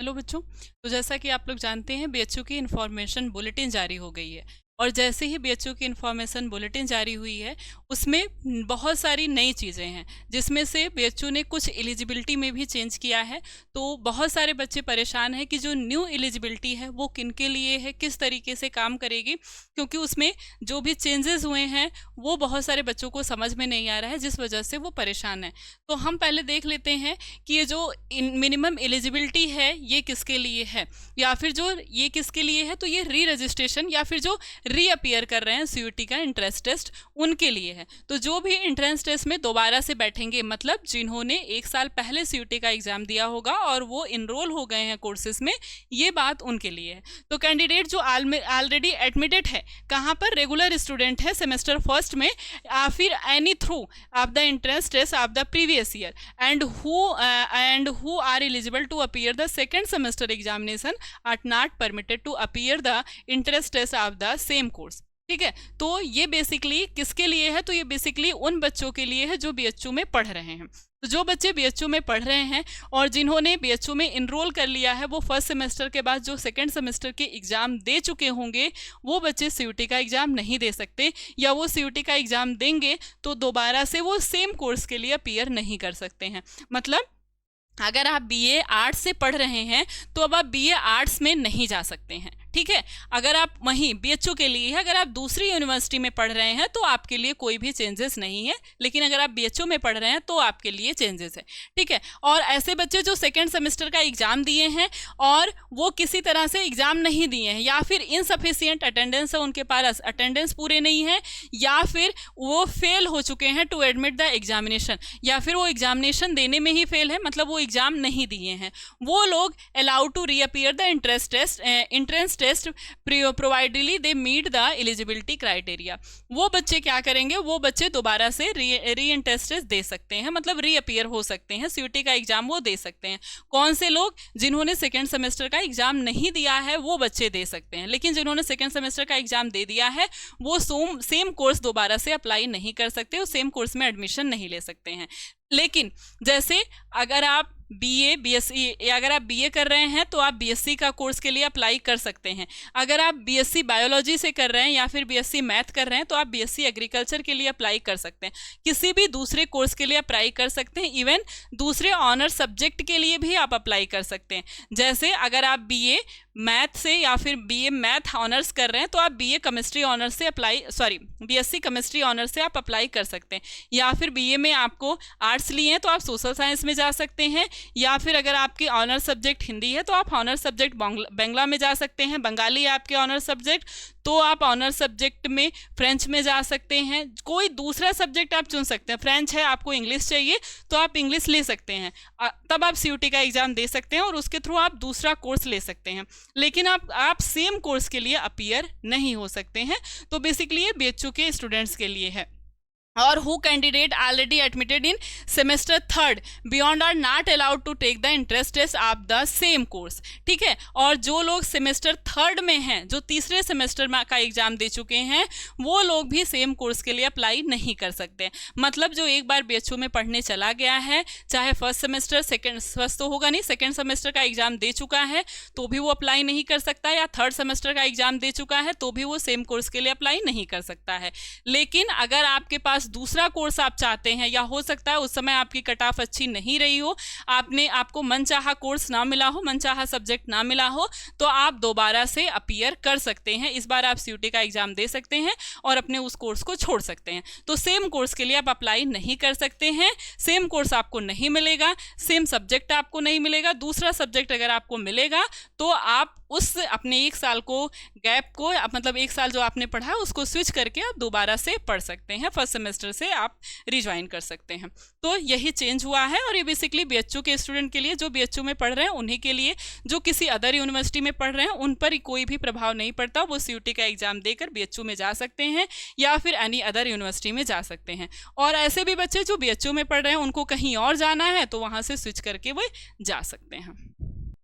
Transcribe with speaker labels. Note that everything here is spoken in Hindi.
Speaker 1: हेलो बच्चों। तो जैसा कि आप लोग जानते हैं बीएचयू की इन्फॉर्मेशन बुलेटिन जारी हो गई है और जैसे ही बीएचयू की इन्फॉर्मेशन बुलेटिन जारी हुई है उसमें बहुत सारी नई चीज़ें हैं जिसमें से बीएचयू ने कुछ एलिजिबिलिटी में भी चेंज किया है। तो बहुत सारे बच्चे परेशान हैं कि जो न्यू एलिजिबिलिटी है वो किन के लिए है, किस तरीके से काम करेगी, क्योंकि उसमें जो भी चेंजेस हुए हैं वो बहुत सारे बच्चों को समझ में नहीं आ रहा है, जिस वजह से वो परेशान है। तो हम पहले देख लेते हैं कि ये जो मिनिमम एलिजिबिलिटी है ये किसके लिए है, या फिर जो ये किसके लिए है, तो ये री रजिस्ट्रेशन या फिर जो रीअपियर कर रहे हैं सीयूटी का एंट्रेंस टेस्ट उनके लिए है। तो जो भी एंट्रेंस टेस्ट में दोबारा से बैठेंगे, मतलब जिन्होंने एक साल पहले सीयूटी का एग्जाम दिया होगा और वो इनरोल हो गए हैं कोर्सेज में, ये बात उनके लिए है। तो कैंडिडेट जो ऑलरेडी एडमिटेड है, कहाँ पर, रेगुलर स्टूडेंट है सेमेस्टर फर्स्ट में, या फिर any through of the entrance test of the previous year and who are eligible to appear the second semester examination are not permitted to appear the entrance test of the same course। ठीक है, तो ये बेसिकली किसके लिए है, तो ये बेसिकली उन बच्चों के लिए है जो बीएचयू में पढ़ रहे हैं। तो जो बच्चे बीएचयू में पढ़ रहे हैं और जिन्होंने बीएचयू में इनरोल कर लिया है, वो फर्स्ट सेमेस्टर के बाद जो सेकंड सेमेस्टर के एग्जाम दे चुके होंगे, वो बच्चे सीयूटी का एग्जाम नहीं दे सकते, या वो सीयूटी का एग्जाम देंगे तो दोबारा से वो सेम कोर्स के लिए अपीयर नहीं कर सकते हैं। मतलब अगर आप बीए आर्ट्स से पढ़ रहे हैं तो अब आप बीए आर्ट्स में नहीं जा सकते हैं। ठीक है, अगर आप वहीं बीएचयू के लिए है, अगर आप दूसरी यूनिवर्सिटी में पढ़ रहे हैं तो आपके लिए कोई भी चेंजेस नहीं है, लेकिन अगर आप बीएचयू में पढ़ रहे हैं तो आपके लिए चेंजेस है। ठीक है, और ऐसे बच्चे जो सेकेंड सेमेस्टर का एग्जाम दिए हैं और वो किसी तरह से एग्जाम नहीं दिए हैं, या फिर इनसफिशियंट अटेंडेंस है, उनके पास अटेंडेंस पूरे नहीं है, या फिर वो फेल हो चुके हैं टू एडमिट द एग्जामिनेशन, या फिर वो एग्जामिनेशन देने में ही फेल है, मतलब वो एग्जाम नहीं दिए हैं, वो लोग allowed to reappear the entrance test provided they meet the eligibility criteria. वो बच्चे क्या करेंगे, वो बच्चे दोबारा से री एंट्रेंस टेस्ट दे सकते हैं, मतलब रीअपियर हो सकते हैं, सीयूटी का एग्जाम वो दे सकते हैं। कौन से लोग, जिन्होंने सेकेंड सेमेस्टर का एग्जाम नहीं दिया है वो बच्चे दे सकते हैं, लेकिन जिन्होंने सेकेंड सेमेस्टर का एग्जाम दे दिया है वो सेम कोर्स दोबारा से अप्लाई नहीं कर सकते, वो सेम कोर्स में एडमिशन नहीं ले सकते हैं। लेकिन जैसे अगर आप बीए बीएससी, अगर आप बीए कर रहे हैं तो आप बीएससी का कोर्स के लिए अप्लाई कर सकते हैं। अगर आप बीएससी बायोलॉजी से कर रहे हैं या फिर बीएससी मैथ कर रहे हैं तो आप बीएससी एग्रीकल्चर के लिए अप्लाई कर सकते हैं, किसी भी दूसरे कोर्स के लिए अप्लाई कर सकते हैं, इवन दूसरे ऑनर सब्जेक्ट के लिए भी आप अप्लाई कर सकते हैं। जैसे अगर आप बीए मैथ से या फिर बीए मैथ ऑनर्स कर रहे हैं तो आप बीए केमिस्ट्री ऑनर्स से बीएससी केमिस्ट्री ऑनर्स से आप अप्लाई कर सकते हैं, या फिर बीए में आपको आर्ट्स लिए हैं तो आप सोशल साइंस में जा सकते हैं, या फिर अगर आपकी ऑनर सब्जेक्ट हिंदी है तो आप ऑनर सब्जेक्ट बंगला में जा सकते हैं, बंगाली है आपके ऑनर सब्जेक्ट तो आप ऑनर सब्जेक्ट में फ्रेंच में जा सकते हैं, कोई दूसरा सब्जेक्ट आप चुन सकते हैं। फ्रेंच है, आपको इंग्लिश चाहिए तो आप इंग्लिश ले सकते हैं, तब आप सीयूटी का एग्जाम दे सकते हैं और उसके थ्रू आप दूसरा कोर्स ले सकते हैं, लेकिन आप सेम कोर्स के लिए अपीयर नहीं हो सकते हैं। तो बेसिकली ये बीएचयू के स्टूडेंट्स के लिए है। और who candidate already admitted in semester third beyond are not allowed to take the entrance test of the same course. ठीक है, और जो लोग सेमेस्टर थर्ड में हैं, जो तीसरे सेमेस्टर का एग्जाम दे चुके हैं, वो लोग भी सेम कोर्स के लिए अप्लाई नहीं कर सकते। मतलब जो एक बार बीएचयू में पढ़ने चला गया है, चाहे फर्स्ट सेमेस्टर, फर्स्ट तो होगा नहीं, सेकेंड सेमेस्टर का एग्जाम दे चुका है तो भी वो अप्लाई नहीं कर सकता, या थर्ड सेमेस्टर का एग्जाम दे चुका है तो भी वो सेम कोर्स के लिए अप्लाई नहीं कर सकता है। लेकिन अगर आपके पास दूसरा कोर्स आप चाहते हैं, या हो सकता है उस समय आपकी कट ऑफ अच्छी नहीं रही हो, आपको मनचाहा कोर्स ना मिला हो, मनचाहा सब्जेक्ट ना मिला हो, तो आप दोबारा से अपीयर कर सकते हैं। इस बार आप सीयूटी का एग्जाम दे सकते हैं और अपने उस कोर्स को छोड़ सकते हैं। तो सेम कोर्स के लिए आप अप्लाई नहीं कर सकते हैं, सेम कोर्स आपको नहीं मिलेगा, सेम सब्जेक्ट आपको नहीं मिलेगा। दूसरा सब्जेक्ट अगर आपको मिलेगा तो आप उस अपने एक साल को गैप को, मतलब एक साल जो आपने पढ़ा उसको स्विच करके आप दोबारा से पढ़ सकते हैं, फर्स्ट सेमेस्टर से आप रिज्वाइन कर सकते हैं। तो यही चेंज हुआ है और ये बेसिकली बीएचयू के स्टूडेंट के लिए, जो बीएचयू में पढ़ रहे हैं उन्हीं के लिए, जो किसी अदर यूनिवर्सिटी में पढ़ रहे हैं उन पर कोई भी प्रभाव नहीं पड़ता, वो सीयूटी का एग्जाम देकर बीएचयू में जा सकते हैं या फिर एनी अदर यूनिवर्सिटी में जा सकते हैं। और ऐसे भी बच्चे जो बीएचयू में पढ़ रहे हैं उनको कहीं और जाना है तो वहाँ से स्विच करके वो जा सकते हैं।